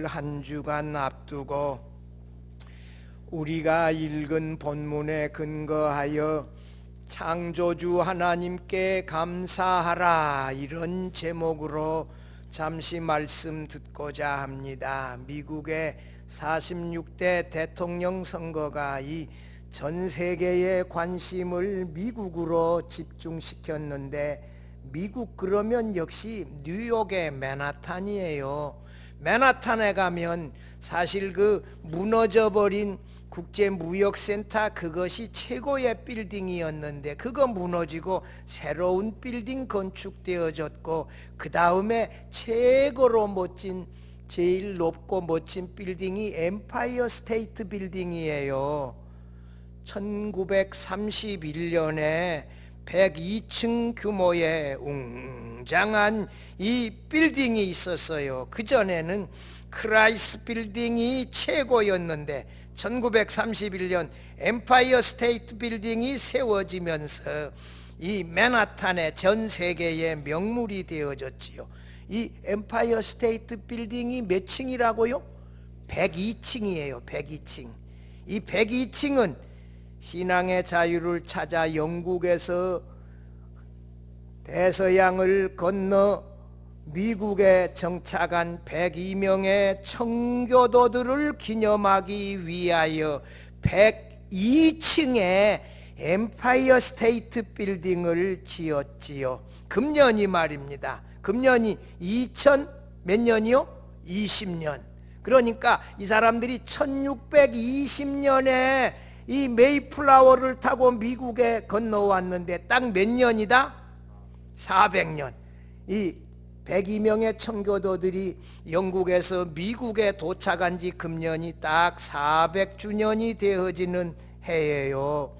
한 주간 앞두고 우리가 읽은 본문에 근거하여 창조주 하나님께 감사하라, 이런 제목으로 잠시 말씀 듣고자 합니다. 미국의 46대 대통령 선거가 이 전 세계의 관심을 미국으로 집중시켰는데, 미국 그러면 역시 뉴욕의 맨하탄이에요. 맨하탄에 가면 사실 그 무너져버린 국제무역센터, 그것이 최고의 빌딩이었는데 그거 무너지고 새로운 빌딩 건축되어졌고, 그 다음에 최고로 멋진, 제일 높고 멋진 빌딩이 엠파이어 스테이트 빌딩이에요. 1931년에 102층 규모의 웅장한 이 빌딩이 있었어요. 그전에는 크라이스 빌딩이 최고였는데 1931년 엠파이어 스테이트 빌딩이 세워지면서 이 맨하탄의 전 세계의 명물이 되어졌지요. 이 엠파이어 스테이트 빌딩이 몇 층이라고요? 102층이에요. 102층. 이 102층은 신앙의 자유를 찾아 영국에서 대서양을 건너 미국에 정착한 102명의 청교도들을 기념하기 위하여 102층의 엠파이어 스테이트 빌딩을 지었지요. 금년이 말입니다. 금년이 2000 몇 년이요? 20년. 그러니까 이 사람들이 1620년에 이 메이플라워를 타고 미국에 건너왔는데 딱 몇 년이다? 400년. 이 102명의 청교도들이 영국에서 미국에 도착한 지 금년이 딱 400주년이 되어지는 해예요.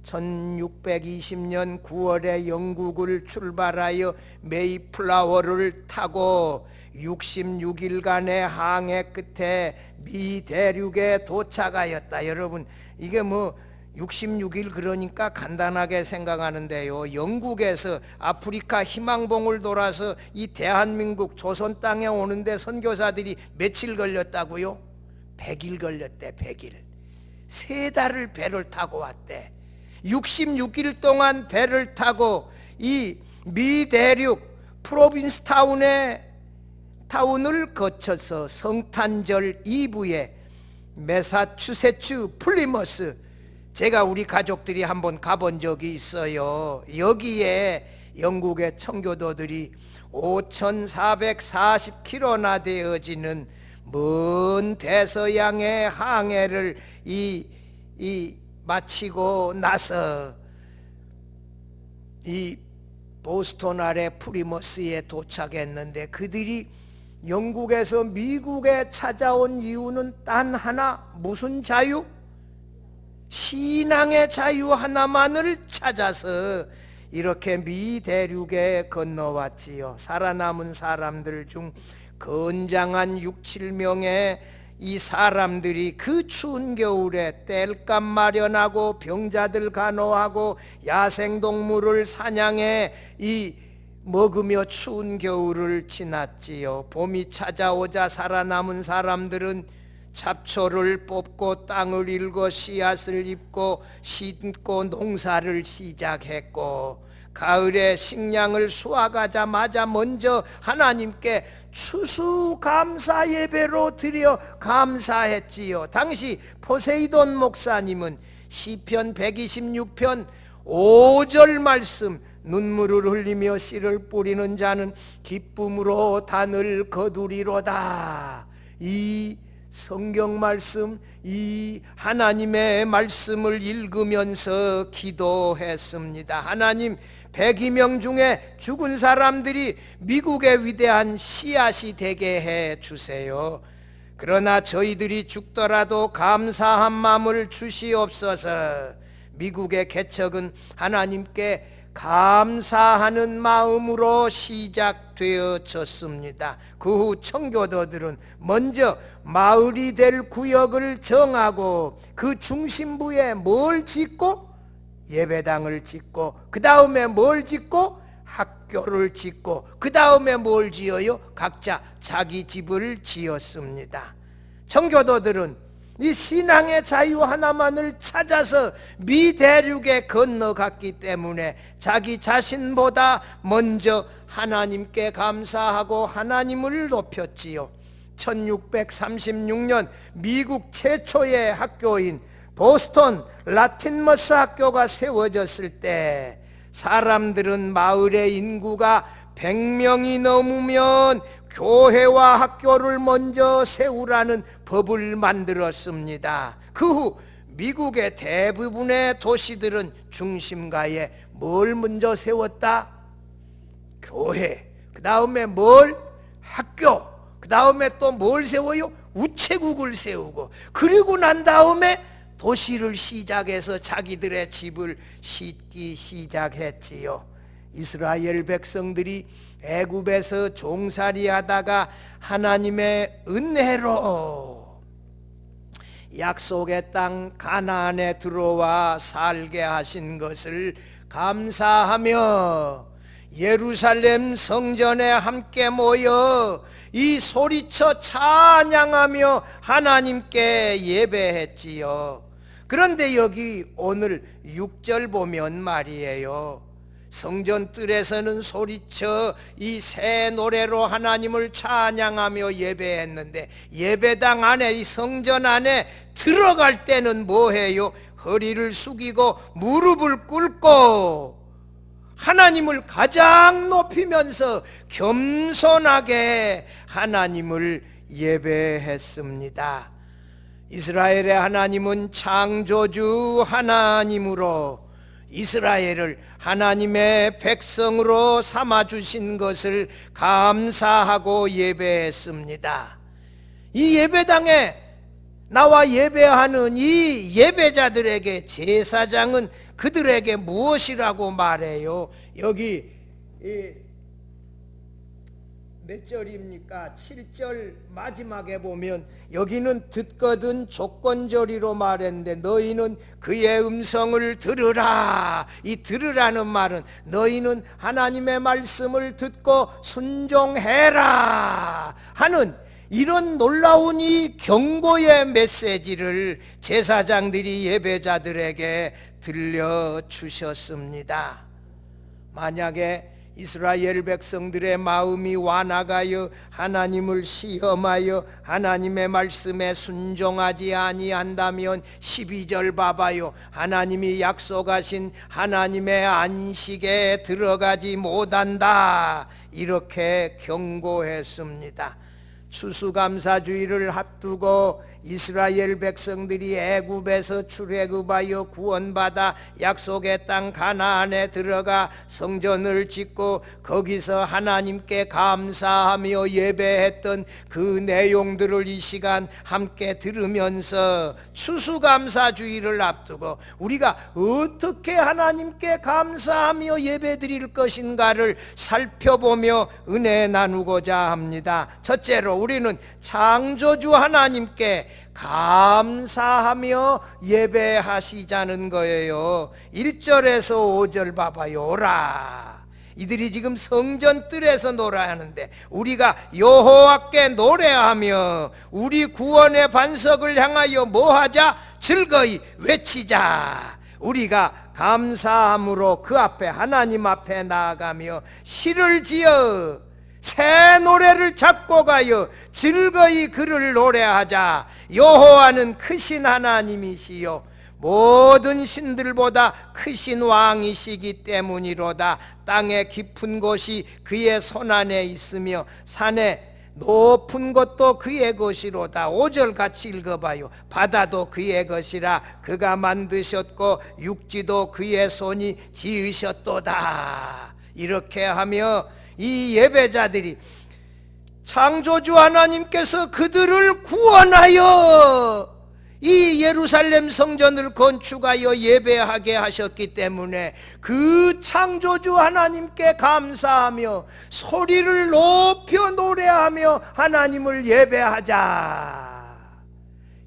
1620년 9월에 영국을 출발하여 메이플라워를 타고 66일간의 항해 끝에 미 대륙에 도착하였다. 여러분, 이게 뭐 66일 그러니까 간단하게 생각하는데요, 영국에서 아프리카 희망봉을 돌아서 이 대한민국 조선 땅에 오는데 선교사들이 며칠 걸렸다고요? 100일 걸렸대. 100일. 3달을 배를 타고 왔대. 66일 동안 배를 타고 이 미 대륙 프로빈스 타운을 거쳐서 성탄절 이브에 매사추세츠 플리머스, 제가 우리 가족들이 한번 가본 적이 있어요. 여기에 영국의 청교도들이 5440km나 되어지는 먼 대서양의 항해를 마치고 나서 이 보스턴 아래 프리머스에 도착했는데, 그들이 영국에서 미국에 찾아온 이유는 단 하나, 무슨 자유? 신앙의 자유 하나만을 찾아서 이렇게 미 대륙에 건너왔지요. 살아남은 사람들 중 건장한 6, 7명의 이 사람들이 그 추운 겨울에 땔감 마련하고 병자들 간호하고 야생동물을 사냥해 먹으며 추운 겨울을 지났지요. 봄이 찾아오자 살아남은 사람들은 잡초를 뽑고 땅을 일고 씨앗을 입고 심고 농사를 시작했고, 가을에 식량을 수확하자마자 먼저 하나님께 추수감사 예배로 드려 감사했지요. 당시 포세이돈 목사님은 시편 126편 5절 말씀, 눈물을 흘리며 씨를 뿌리는 자는 기쁨으로 단을 거두리로다. 이 성경 말씀, 이 하나님의 말씀을 읽으면서 기도했습니다. 하나님, 102명 중에 죽은 사람들이 미국의 위대한 씨앗이 되게 해 주세요. 그러나 저희들이 죽더라도 감사한 마음을 주시옵소서. 미국의 개척은 하나님께 감사하는 마음으로 시작되어졌습니다. 그 후 청교도들은 먼저 마을이 될 구역을 정하고 그 중심부에 뭘 짓고? 예배당을 짓고, 그 다음에 뭘 짓고? 학교 학교를 짓고 그 다음에 뭘 지어요? 각자 자기 집을 지었습니다. 청교도들은 이 신앙의 자유 하나만을 찾아서 미대륙에 건너갔기 때문에 자기 자신보다 먼저 하나님께 감사하고 하나님을 높였지요. 1636년 미국 최초의 학교인 보스턴 라틴머스 학교가 세워졌을 때 사람들은 마을의 인구가 100명이 넘으면 교회와 학교를 먼저 세우라는 법을 만들었습니다. 그 후 미국의 대부분의 도시들은 중심가에 뭘 먼저 세웠다? 교회. 그 다음에 뭘? 학교. 그 다음에 또 뭘 세워요? 우체국을 세우고, 그리고 난 다음에 도시를 시작해서 자기들의 집을 짓기 시작했지요. 이스라엘 백성들이 애굽에서 종살이 하다가 하나님의 은혜로 약속의 땅 가나안에 들어와 살게 하신 것을 감사하며 예루살렘 성전에 함께 모여 이 소리쳐 찬양하며 하나님께 예배했지요. 그런데 여기 오늘 6절 보면 말이에요, 성전 뜰에서는 소리쳐 이 새 노래로 하나님을 찬양하며 예배했는데 예배당 안에, 이 성전 안에 들어갈 때는 뭐해요? 허리를 숙이고 무릎을 꿇고 하나님을 가장 높이면서 겸손하게 하나님을 예배했습니다. 이스라엘의 하나님은 창조주 하나님으로 이스라엘을 하나님의 백성으로 삼아주신 것을 감사하고 예배했습니다. 이 예배당에 나와 예배하는 이 예배자들에게 제사장은 그들에게 무엇이라고 말해요? 여기 몇 절입니까? 7절 마지막에 보면 여기는 듣거든 조건절이로 말했는데 너희는 그의 음성을 들으라. 이 들으라는 말은 너희는 하나님의 말씀을 듣고 순종해라 하는 이런 놀라운 이 경고의 메시지를 제사장들이 예배자들에게 들려주셨습니다. 만약에 이스라엘 백성들의 마음이 완악하여 하나님을 시험하여 하나님의 말씀에 순종하지 아니한다면 12절 봐봐요. 하나님이 약속하신 하나님의 안식에 들어가지 못한다, 이렇게 경고했습니다. 추수감사주의를 앞두고 이스라엘 백성들이 애굽에서 출애굽하여 구원받아 약속의 땅 가나안에 들어가 성전을 짓고 거기서 하나님께 감사하며 예배했던 그 내용들을 이 시간 함께 들으면서 추수감사주의를 앞두고 우리가 어떻게 하나님께 감사하며 예배드릴 것인가를 살펴보며 은혜 나누고자 합니다. 첫째로 우리는 창조주 하나님께 감사하며 예배하시자는 거예요. 1절에서 5절 봐봐요. 오라. 이들이 지금 성전 뜰에서 노래하는데 우리가 여호와께 노래하며 우리 구원의 반석을 향하여 뭐하자? 즐거이 외치자. 우리가 감사함으로 그 앞에, 하나님 앞에 나아가며 시를 지어 새 노래를 작곡하여 즐거이 그를 노래하자. 여호와는 크신 하나님이시요 모든 신들보다 크신 왕이시기 때문이로다. 땅의 깊은 곳이 그의 손안에 있으며 산의 높은 것도 그의 것이로다. 5절 같이 읽어봐요. 바다도 그의 것이라. 그가 만드셨고 육지도 그의 손이 지으셨도다. 이렇게 하며 이 예배자들이 창조주 하나님께서 그들을 구원하여 이 예루살렘 성전을 건축하여 예배하게 하셨기 때문에 그 창조주 하나님께 감사하며 소리를 높여 노래하며 하나님을 예배하자.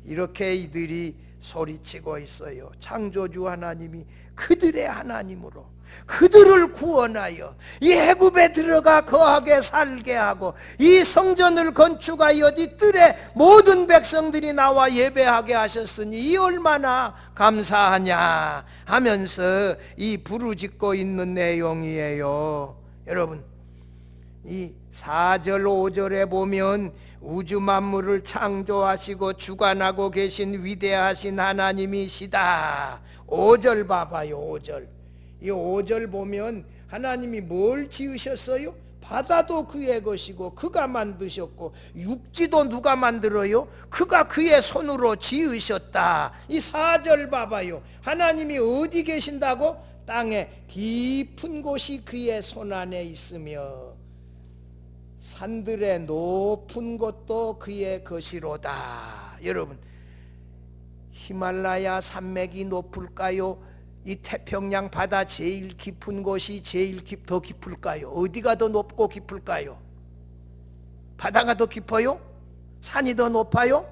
이렇게 이들이 소리치고 있어요. 창조주 하나님이 그들의 하나님으로 그들을 구원하여 이 애굽에 들어가 거하게 살게 하고 이 성전을 건축하여 이 뜰에 모든 백성들이 나와 예배하게 하셨으니 이 얼마나 감사하냐 하면서 이 부르짖고 있는 내용이에요. 여러분, 이 4절 5절에 보면 우주 만물을 창조하시고 주관하고 계신 위대하신 하나님이시다. 5절 봐봐요. 5절. 이 5절 보면 하나님이 뭘 지으셨어요? 바다도 그의 것이고 그가 만드셨고 육지도 누가 만들어요? 그가 그의 손으로 지으셨다. 이 4절 봐봐요. 하나님이 어디 계신다고? 땅의 깊은 곳이 그의 손 안에 있으며 산들의 높은 곳도 그의 것이로다. 여러분, 히말라야 산맥이 높을까요? 이 태평양 바다 제일 깊은 곳이 제일 더 깊을까요? 어디가 더 높고 깊을까요? 바다가 더 깊어요? 산이 더 높아요?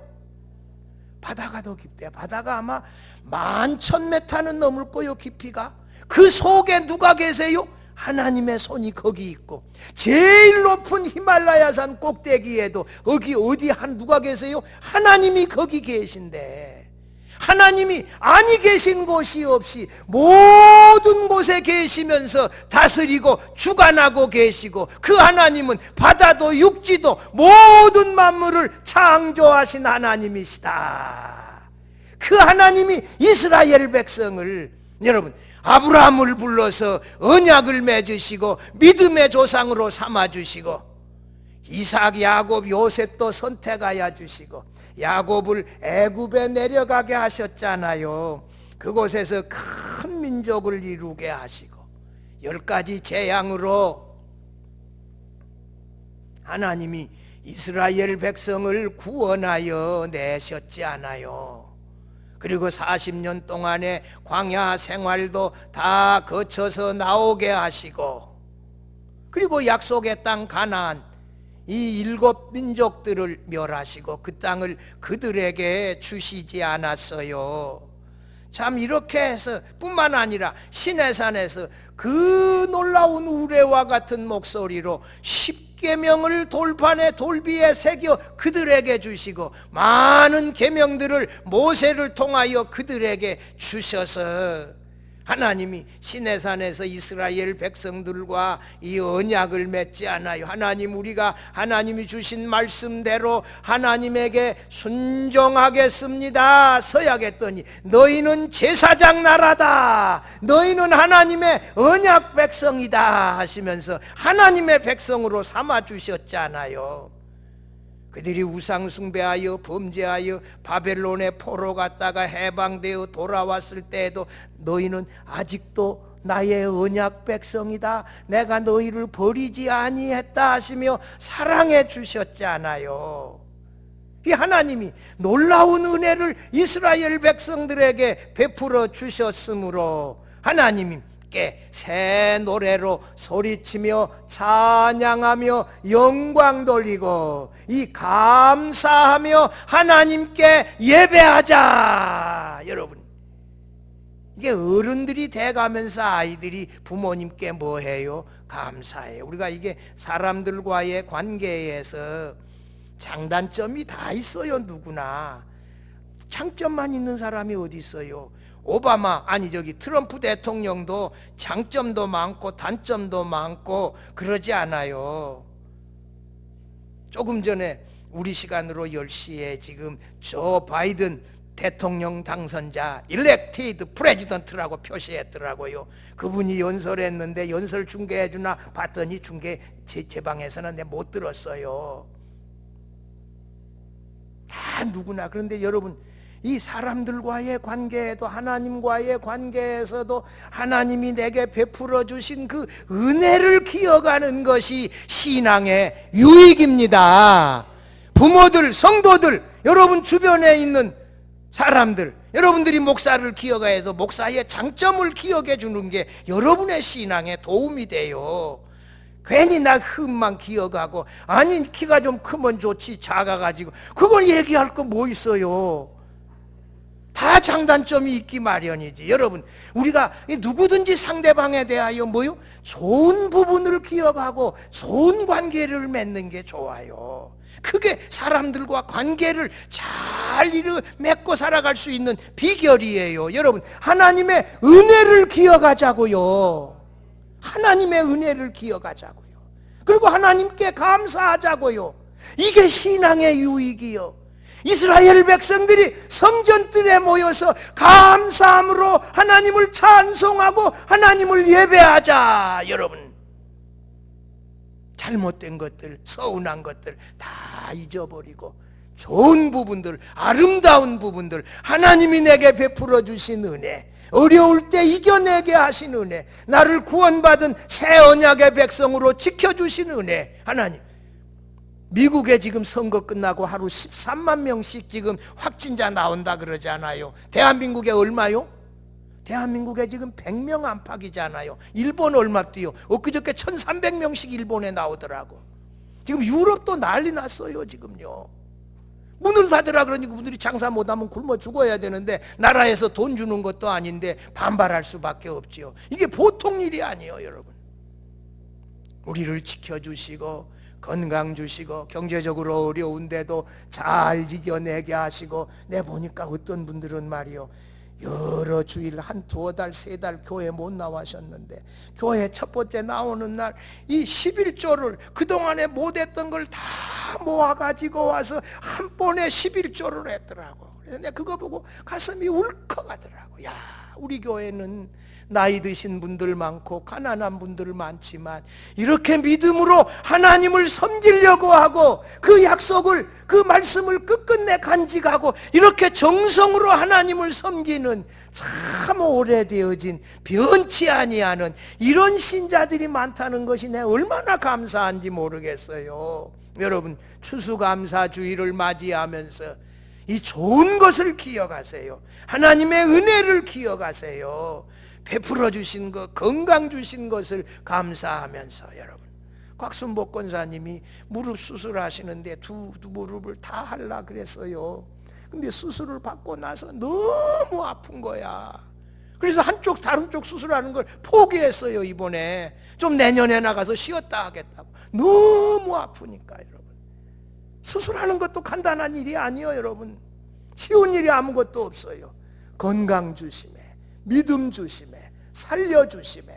바다가 더 깊대요. 바다가 아마 11,000m는 넘을 거요, 깊이가. 그 속에 누가 계세요? 하나님의 손이 거기 있고 제일 높은 히말라야산 꼭대기에도 거기 어디 누가 계세요? 하나님이 거기 계신데 하나님이 아니 계신 곳이 없이 모든 곳에 계시면서 다스리고 주관하고 계시고 그 하나님은 바다도 육지도 모든 만물을 창조하신 하나님이시다. 그 하나님이 이스라엘 백성을 여러분 아브라함을 불러서 언약을 맺으시고 믿음의 조상으로 삼아주시고 이삭, 야곱, 요셉도 선택하여 주시고 야곱을 애굽에 내려가게 하셨잖아요. 그곳에서 큰 민족을 이루게 하시고 10가지 재앙으로 하나님이 이스라엘 백성을 구원하여 내셨지 않아요. 그리고 40년 동안의 광야 생활도 다 거쳐서 나오게 하시고 그리고 약속의 땅 가나안 이 7 민족들을 멸하시고 그 땅을 그들에게 주시지 않았어요. 참 이렇게 해서 뿐만 아니라 시내산에서 그 놀라운 우레와 같은 목소리로 10계명을 돌판에 돌비에 새겨 그들에게 주시고 많은 계명들을 모세를 통하여 그들에게 주셔서 하나님이 시내산에서 이스라엘 백성들과 이 언약을 맺지 않아요. 하나님, 우리가 하나님이 주신 말씀대로 하나님에게 순종하겠습니다 서야겠더니 너희는 제사장 나라다, 너희는 하나님의 언약 백성이다 하시면서 하나님의 백성으로 삼아주셨잖아요. 그들이 우상 숭배하여 범죄하여 바벨론의 포로 갔다가 해방되어 돌아왔을 때에도 너희는 아직도 나의 언약 백성이다, 내가 너희를 버리지 아니했다 하시며 사랑해 주셨잖아요. 이 하나님이 놀라운 은혜를 이스라엘 백성들에게 베풀어 주셨으므로 하나님이 새 노래로 소리치며 찬양하며 영광 돌리고 이 감사하며 하나님께 예배하자. 여러분, 이게 어른들이 돼가면서 아이들이 부모님께 뭐 해요? 감사해요. 우리가 이게 사람들과의 관계에서 장단점이 다 있어요. 누구나 장점만 있는 사람이 어디 있어요? 트럼프 대통령도 장점도 많고 단점도 많고 그러지 않아요. 조금 전에 우리 시간으로 10시에 지금 조 바이든 대통령 당선자 일렉티드 프레지던트라고 표시했더라고요. 그분이 연설했는데 연설 중계해 주나 봤더니 제 방에서는 내가 못 들었어요. 다 누구나. 그런데 여러분, 이 사람들과의 관계에도 하나님과의 관계에서도 하나님이 내게 베풀어 주신 그 은혜를 기억하는 것이 신앙의 유익입니다. 부모들, 성도들, 여러분 주변에 있는 사람들, 여러분들이 목사를 기억해서 목사의 장점을 기억해 주는 게 여러분의 신앙에 도움이 돼요. 괜히 나 흠만 기억하고 아니 키가 좀 크면 좋지 작아가지고 그걸 얘기할 거 뭐 있어요. 다 장단점이 있기 마련이지. 여러분, 우리가 누구든지 상대방에 대하여 뭐요? 좋은 부분을 기억하고 좋은 관계를 맺는 게 좋아요. 그게 사람들과 관계를 잘 맺고 살아갈 수 있는 비결이에요. 여러분, 하나님의 은혜를 기억하자고요. 하나님의 은혜를 기억하자고요. 그리고 하나님께 감사하자고요. 이게 신앙의 유익이요. 이스라엘 백성들이 성전뜰에 모여서 감사함으로 하나님을 찬송하고 하나님을 예배하자. 여러분, 잘못된 것들, 서운한 것들 다 잊어버리고 좋은 부분들, 아름다운 부분들, 하나님이 내게 베풀어 주신 은혜, 어려울 때 이겨내게 하신 은혜, 나를 구원받은 새 언약의 백성으로 지켜주신 은혜. 하나님, 미국에 지금 선거 끝나고 하루 13만 명씩 지금 확진자 나온다 그러잖아요. 대한민국에 얼마요? 대한민국에 지금 100명 안팎이잖아요. 일본 얼마 뛰어? 엊그저께 1300명씩 일본에 나오더라고. 지금 유럽도 난리 났어요. 지금요. 문을 닫으라 그러니까 그분들이 장사 못하면 굶어 죽어야 되는데 나라에서 돈 주는 것도 아닌데 반발할 수밖에 없지요. 이게 보통 일이 아니에요. 여러분, 우리를 지켜주시고 건강 주시고 경제적으로 어려운데도 잘 이겨내게 하시고, 내 보니까 어떤 분들은 말이요, 여러 주일 한 두어 달, 세 달 교회 못 나와셨는데 교회 첫 번째 나오는 날 이 11조를 그동안에 못했던 걸 다 모아가지고 와서 한 번에 11조를 했더라고. 그래서 내가 그거 보고 가슴이 울컥하더라고. 야, 우리 교회는 나이 드신 분들 많고 가난한 분들 많지만 이렇게 믿음으로 하나님을 섬기려고 하고 그 약속을, 그 말씀을 끝끝내 간직하고 이렇게 정성으로 하나님을 섬기는 참 오래되어진 변치 아니하는 이런 신자들이 많다는 것이 내가 얼마나 감사한지 모르겠어요. 여러분, 추수감사주의를 맞이하면서 이 좋은 것을 기억하세요. 하나님의 은혜를 기억하세요. 베풀어 주신 것, 건강 주신 것을 감사하면서. 여러분, 곽순복 권사님이 무릎 수술하시는데 두 무릎을 다 하려 그랬어요. 근데 수술을 받고 나서 너무 아픈 거야. 그래서 한쪽 다른 쪽 수술하는 걸 포기했어요. 이번에 좀 내년에 나가서 쉬었다 하겠다고. 너무 아프니까. 여러분, 수술하는 것도 간단한 일이 아니에요. 여러분, 쉬운 일이 아무것도 없어요. 건강 주심에, 믿음 주심에, 살려주심에,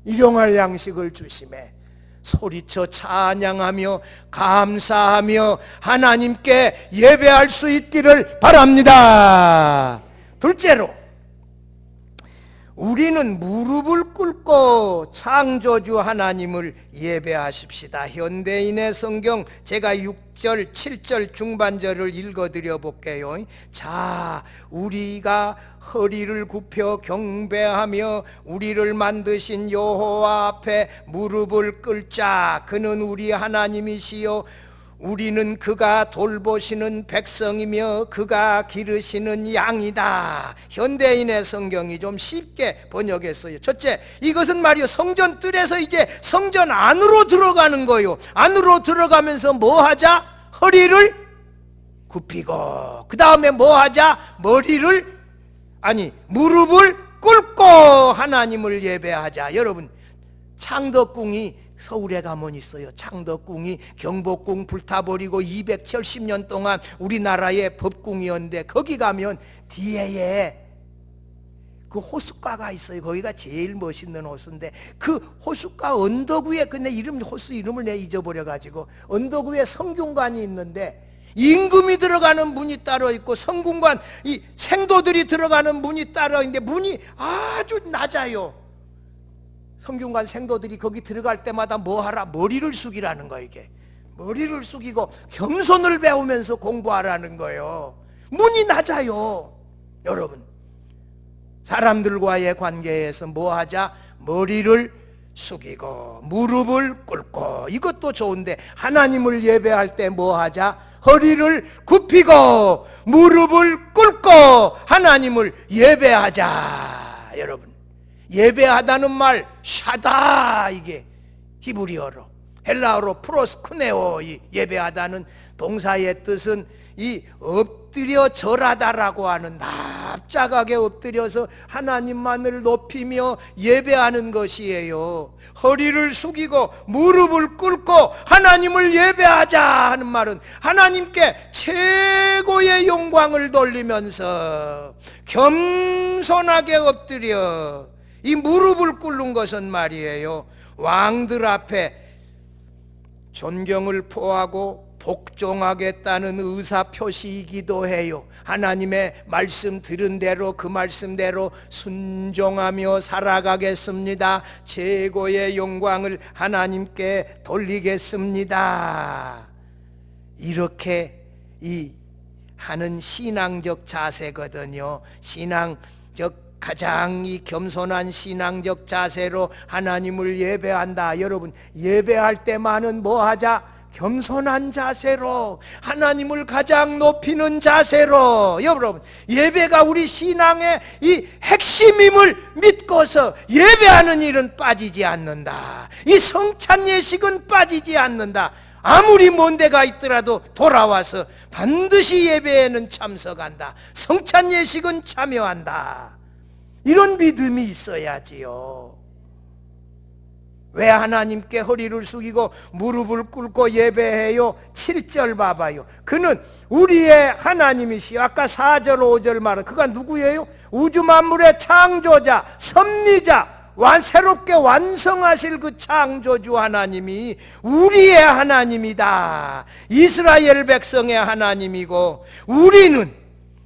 일용할 양식을 주심에 소리쳐 찬양하며 감사하며 하나님께 예배할 수 있기를 바랍니다. 둘째로, 우리는 무릎을 꿇고 창조주 하나님을 예배하십시다. 현대인의 성경, 제가 6절, 7절 중반절을 읽어드려 볼게요. 자, 우리가 허리를 굽혀 경배하며 우리를 만드신 여호와 앞에 무릎을 꿇자. 그는 우리 하나님이시요 우리는 그가 돌보시는 백성이며 그가 기르시는 양이다. 현대인의 성경이 좀 쉽게 번역했어요. 첫째, 이것은 말이요, 성전 뜰에서 이제 성전 안으로 들어가는 거예요. 안으로 들어가면서 뭐 하자? 허리를 굽히고, 그 다음에 뭐 하자? 무릎을 꿇고 하나님을 예배하자. 여러분, 창덕궁이 서울에 가면 있어요. 창덕궁이 경복궁 불타버리고 270년 동안 우리나라의 법궁이었는데, 거기 가면 뒤에 그 호숫가가 있어요. 거기가 제일 멋있는 호수인데, 그 호숫가 언덕 위에, 근데 호수 이름을 내가 잊어버려가지고, 언덕 위에 성균관이 있는데 임금이 들어가는 문이 따로 있고 성군관, 이 생도들이 들어가는 문이 따로 있는데 문이 아주 낮아요. 성균관 생도들이 거기 들어갈 때마다 뭐 하라? 머리를 숙이라는 거예요. 이게 머리를 숙이고 겸손을 배우면서 공부하라는 거예요. 문이 낮아요. 여러분, 사람들과의 관계에서 뭐 하자? 머리를 숙이고 무릎을 꿇고, 이것도 좋은데 하나님을 예배할 때 뭐 하자? 허리를 굽히고 무릎을 꿇고 하나님을 예배하자. 여러분, 예배하다는 말 샤다, 이게 히브리어로, 헬라어로 프로스쿠네오, 이 예배하다는 동사의 뜻은 이 엎드려 절하다라고 하는 납작하게 엎드려서 하나님만을 높이며 예배하는 것이에요. 허리를 숙이고 무릎을 꿇고 하나님을 예배하자 하는 말은 하나님께 최고의 영광을 돌리면서 겸손하게 엎드려 이 무릎을 꿇는 것은 말이에요, 왕들 앞에 존경을 표하고 복종하겠다는 의사표시이기도 해요. 하나님의 말씀 들은 대로 그 말씀대로 순종하며 살아가겠습니다. 최고의 영광을 하나님께 돌리겠습니다. 이렇게 이 하는 신앙적 자세거든요. 신앙적 가장 이 겸손한 신앙적 자세로 하나님을 예배한다. 여러분, 예배할 때만은 뭐 하자? 겸손한 자세로, 하나님을 가장 높이는 자세로. 여러분, 예배가 우리 신앙의 이 핵심임을 믿고서 예배하는 일은 빠지지 않는다. 이 성찬 예식은 빠지지 않는다. 아무리 먼 데가 있더라도 돌아와서 반드시 예배에는 참석한다. 성찬 예식은 참여한다. 이런 믿음이 있어야지요. 왜 하나님께 허리를 숙이고 무릎을 꿇고 예배해요? 7절 봐봐요. 그는 우리의 하나님이시요. 아까 4절 5절 말은 그가 누구예요? 우주 만물의 창조자, 섭리자, 새롭게 완성하실 그 창조주 하나님이 우리의 하나님이다. 이스라엘 백성의 하나님이고 우리는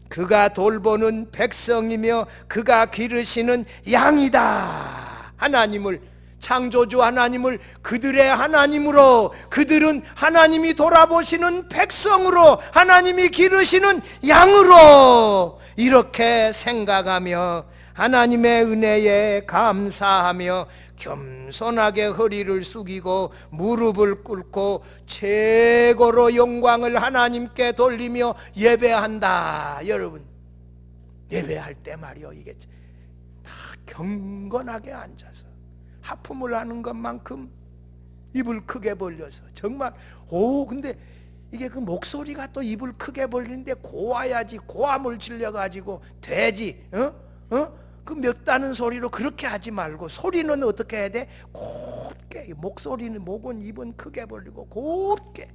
그가 돌보는 백성이며 그가 기르시는 양이다. 하나님을, 창조주 하나님을 그들의 하나님으로, 그들은 하나님이 돌아보시는 백성으로, 하나님이 기르시는 양으로 이렇게 생각하며 하나님의 은혜에 감사하며 겸손하게 허리를 숙이고 무릎을 꿇고 최고로 영광을 하나님께 돌리며 예배한다. 여러분, 예배할 때 말이요, 이게 다 경건하게 앉아서 하품을 하는 것만큼 입을 크게 벌려서 정말 근데 이게 그 목소리가 또 입을 크게 벌리는데 고와야지, 고함을 질려가지고 돼지 그 멱다는 소리로 그렇게 하지 말고 소리는 어떻게 해야 돼? 곱게. 목소리는, 목은, 입은 크게 벌리고 곱게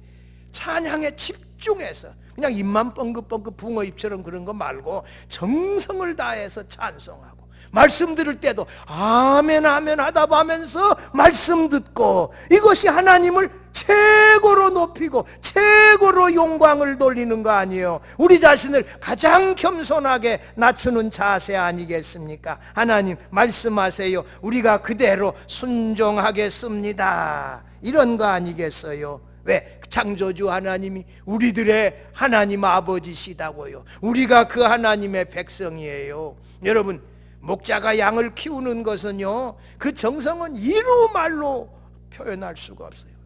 찬양에 집중해서, 그냥 입만 뻥긋뻥긋 붕어입처럼 그런 거 말고 정성을 다해서 찬송하고, 말씀 들을 때도 아멘 아멘 하다 보면서 말씀 듣고, 이것이 하나님을 최고로 높이고 최고로 영광을 돌리는 거 아니에요. 우리 자신을 가장 겸손하게 낮추는 자세 아니겠습니까? 하나님 말씀하세요. 우리가 그대로 순종하겠습니다. 이런 거 아니겠어요? 왜? 창조주 하나님이 우리들의 하나님 아버지시다고요. 우리가 그 하나님의 백성이에요. 여러분, 목자가 양을 키우는 것은요, 그 정성은 이루 말로 표현할 수가 없어요.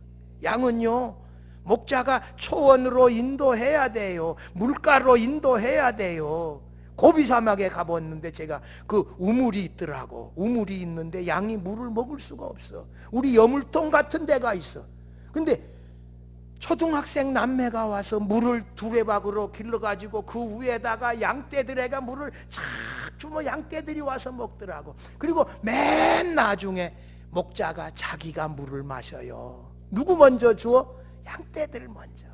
양은요, 목자가 초원으로 인도해야 돼요. 물가로 인도해야 돼요. 고비 사막에 가봤는데 제가 그 우물이 있더라고. 우물이 있는데 양이 물을 먹을 수가 없어. 우리 여물통 같은 데가 있어. 근데 초등학생 남매가 와서 물을 두레박으로 길러가지고 그 위에다가 양떼들에게 물을 착 주면 양떼들이 와서 먹더라고. 그리고 맨 나중에 목자가 자기가 물을 마셔요. 누구 먼저 주어? 양떼들 먼저.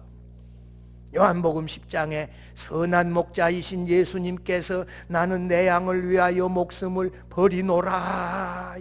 요한복음 10장에 선한 목자이신 예수님께서 나는 내 양을 위하여 목숨을 버리노라.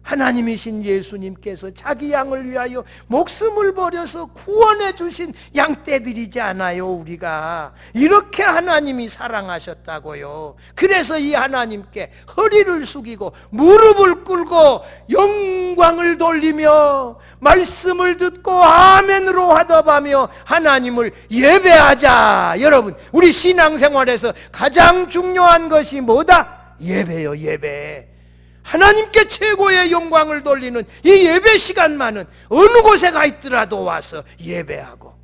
하나님이신 예수님께서 자기 양을 위하여 목숨을 버려서 구원해 주신 양떼들이지 않아요. 우리가 이렇게 하나님이 사랑하셨다고요. 그래서 이 하나님께 허리를 숙이고 무릎을 꿇고 영광을 돌리며 말씀을 듣고 아멘으로 화답하며 하나님을 예배하자. 여러분, 우리 신앙생활에서 가장 중요한 것이 뭐다? 예배요, 예배. 하나님께 최고의 영광을 돌리는 이 예배 시간만은 어느 곳에 가 있더라도 와서 예배하고,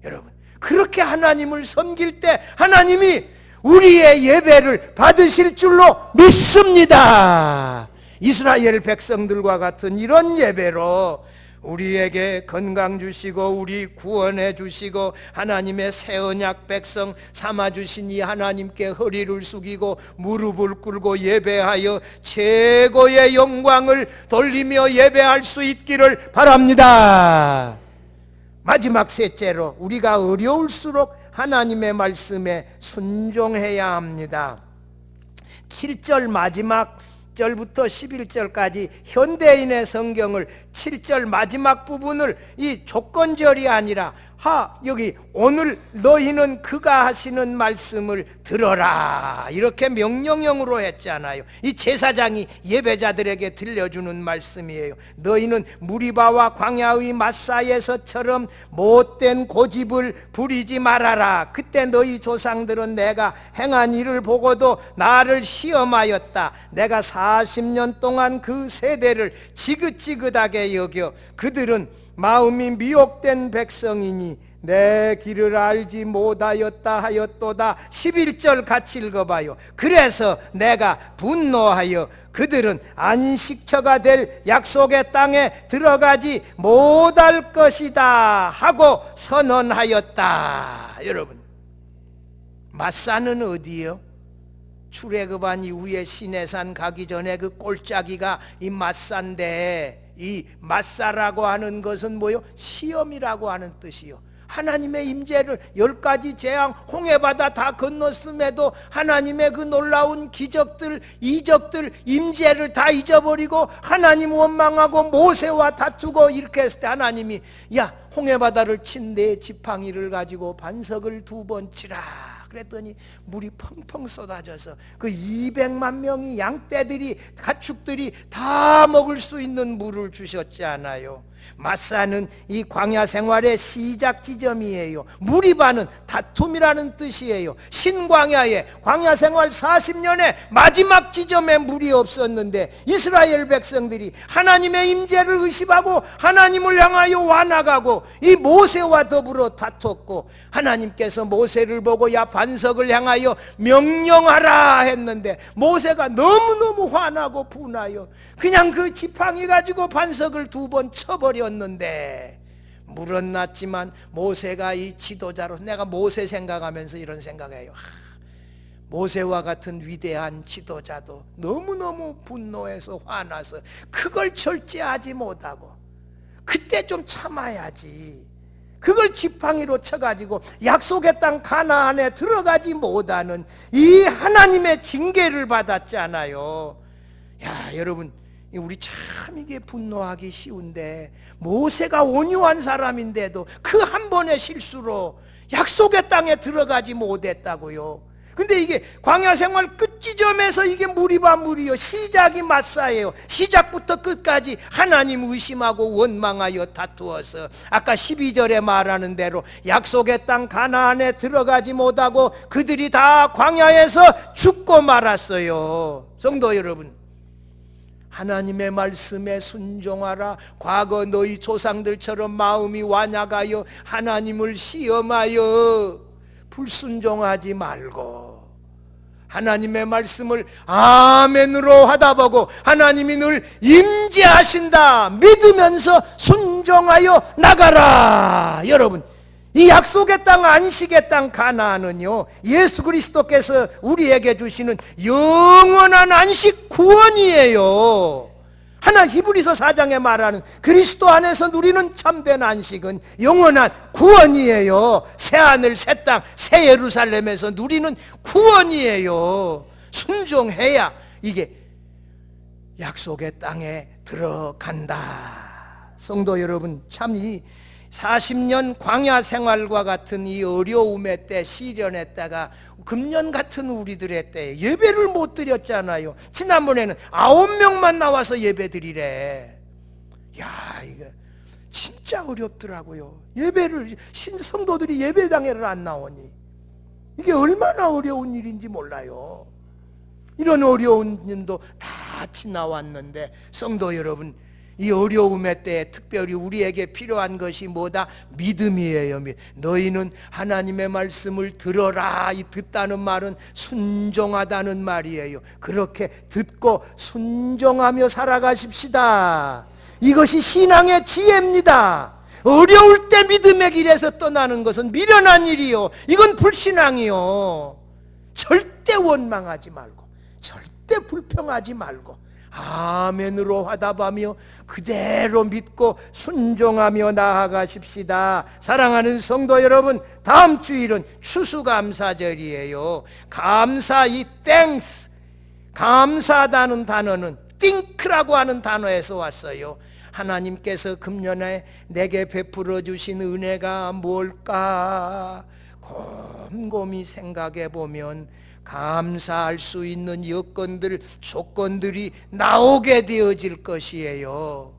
여러분, 그렇게 하나님을 섬길 때 하나님이 우리의 예배를 받으실 줄로 믿습니다. 이스라엘 백성들과 같은 이런 예배로 우리에게 건강 주시고 우리 구원해 주시고 하나님의 새 언약 백성 삼아 주신 이 하나님께 허리를 숙이고 무릎을 꿇고 예배하여 최고의 영광을 돌리며 예배할 수 있기를 바랍니다. 마지막 셋째로, 우리가 어려울수록 하나님의 말씀에 순종해야 합니다. 7절 마지막 절부터 11절까지 현대인의 성경을 7절 마지막 부분을 이 조건절이 아니라 여기 오늘 너희는 그가 하시는 말씀을 들어라 이렇게 명령형으로 했잖아요. 이 제사장이 예배자들에게 들려주는 말씀이에요. 너희는 무리바와 광야의 마사에서처럼 못된 고집을 부리지 말아라. 그때 너희 조상들은 내가 행한 일을 보고도 나를 시험하였다. 내가 40년 동안 그 세대를 지긋지긋하게 여겨 그들은 마음이 미혹된 백성이니 내 길을 알지 못하였다 하였도다. 11절 같이 읽어봐요. 그래서 내가 분노하여 그들은 안식처가 될 약속의 땅에 들어가지 못할 것이다 하고 선언하였다. 여러분, 마사는 어디요? 출애굽한 이후에 시내산 가기 전에 그 골짜기가 이 마사인데, 이 마사라고 하는 것은 뭐요? 시험이라고 하는 뜻이요. 하나님의 임재를 10가지 재앙 홍해바다 다 건넜음에도 하나님의 그 놀라운 기적들, 이적들, 임재를 다 잊어버리고 하나님 원망하고 모세와 다투고 이렇게 했을 때 하나님이 홍해바다를 친 내 지팡이를 가지고 반석을 2번 치라 그랬더니 물이 펑펑 쏟아져서 그 200만 명이 양떼들이 가축들이 다 먹을 수 있는 물을 주셨잖아요. 마사는 이 광야 생활의 시작 지점이에요. 무리바는 다툼이라는 뜻이에요. 신광야에 광야 생활 40년의 마지막 지점에 물이 없었는데 이스라엘 백성들이 하나님의 임재를 의심하고 하나님을 향하여 와나가고 이 모세와 더불어 다퉜고 하나님께서 모세를 보고 반석을 향하여 명령하라 했는데 모세가 너무너무 화나고 분하여 그냥 그 지팡이 가지고 반석을 2번 쳐버렸는데, 물은 났지만 모세가 이 지도자로, 내가 모세 생각하면서 이런 생각해요. 모세와 같은 위대한 지도자도 너무너무 분노해서 화나서 그걸 절제하지 못하고 그때 좀 참아야지. 그걸 지팡이로 쳐가지고 약속의 땅 가나안에 들어가지 못하는 이 하나님의 징계를 받았잖아요. 여러분, 우리 참 이게 분노하기 쉬운데 모세가 온유한 사람인데도 그 한 번의 실수로 약속의 땅에 들어가지 못했다고요. 근데 이게 광야 생활 끝 지점에서 이게 무리바 무리요. 시작이 마사예요. 시작부터 끝까지 하나님 의심하고 원망하여 다투어서 아까 12절에 말하는 대로 약속의 땅 가나안에 들어가지 못하고 그들이 다 광야에서 죽고 말았어요. 성도 여러분, 하나님의 말씀에 순종하라. 과거 너희 조상들처럼 마음이 완악하여 하나님을 시험하여 불순종하지 말고 하나님의 말씀을 아멘으로 하다 보고 하나님이 늘 임재하신다 믿으면서 순종하여 나가라. 여러분, 이 약속의 땅, 안식의 땅 가나안은요, 예수 그리스도께서 우리에게 주시는 영원한 안식 구원이에요. 히브리서 4장에 말하는 그리스도 안에서 누리는 참된 안식은 영원한 구원이에요. 새하늘 새 땅 새 예루살렘에서 누리는 구원이에요. 순종해야 이게 약속의 땅에 들어간다. 성도 여러분, 참 이 40년 광야 생활과 같은 이 어려움의 때, 시련의 때가 금년 같은 우리들의 때에 예배를 못 드렸잖아요. 지난번에는 9명만 나와서 예배 드리래. 이거 진짜 어렵더라고요. 예배를, 성도들이 예배당에를 안 나오니 이게 얼마나 어려운 일인지 몰라요. 이런 어려운 일도 다 지나왔는데 성도 여러분, 이 어려움의 때에 특별히 우리에게 필요한 것이 뭐다? 믿음이에요. 너희는 하나님의 말씀을 들어라. 이 듣다는 말은 순종하다는 말이에요. 그렇게 듣고 순종하며 살아가십시다. 이것이 신앙의 지혜입니다. 어려울 때 믿음의 길에서 떠나는 것은 미련한 일이요, 이건 불신앙이요. 절대 원망하지 말고, 절대 불평하지 말고, 아멘으로 화답하며 그대로 믿고 순종하며 나아가십시다. 사랑하는 성도 여러분, 다음 주일은 추수감사절이에요. 감사, 이 땡스, 감사하다는 단어는 think라고 하는 단어에서 왔어요. 하나님께서 금년에 내게 베풀어 주신 은혜가 뭘까 곰곰이 생각해 보면 감사할 수 있는 여건들, 조건들이 나오게 되어질 것이에요.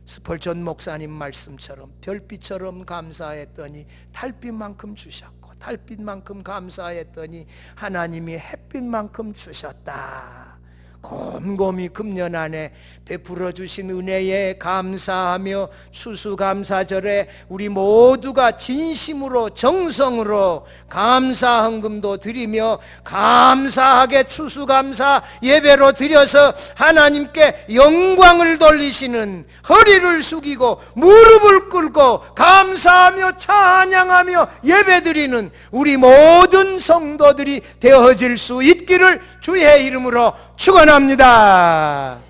스펄전 목사님 말씀처럼 별빛처럼 감사했더니 달빛만큼 주셨고, 달빛만큼 감사했더니 하나님이 햇빛만큼 주셨다. 곰곰이 금년 안에 베풀어 주신 은혜에 감사하며 추수감사절에 우리 모두가 진심으로 정성으로 감사 헌금도 드리며 감사하게 추수감사 예배로 드려서 하나님께 영광을 돌리시는, 허리를 숙이고 무릎을 꿇고 감사하며 찬양하며 예배드리는 우리 모든 성도들이 되어질 수 있기를 주의 이름으로 축원합니다.